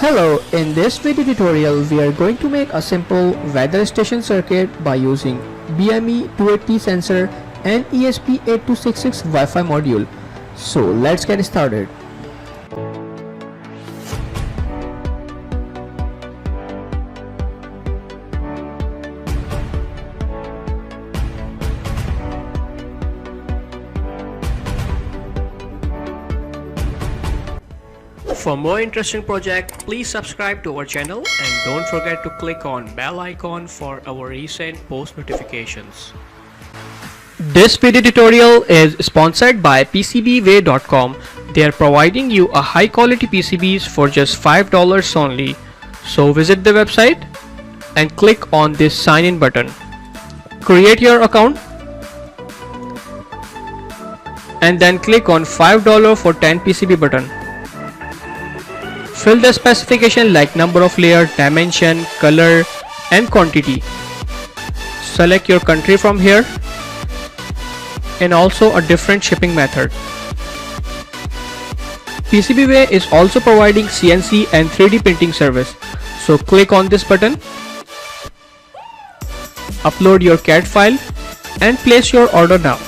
Hello, in this video tutorial we are going to make a simple weather station circuit by using BME280 sensor and ESP8266 Wi-Fi module. So let's get started. For more interesting project, please subscribe to our channel and don't forget to click on bell icon for our recent post notifications. This video tutorial is sponsored by PCBWay.com. They are providing you a high quality PCBs for just $5 only. So visit the website and click on this sign in button. Create your account and then click on $5 for 10 PCB button. Fill the specification like number of layer, dimension, color and quantity. Select your country from here and also a different shipping method. PCBWay is also providing CNC and 3D printing service. So click on this button, upload your CAD file and place your order now.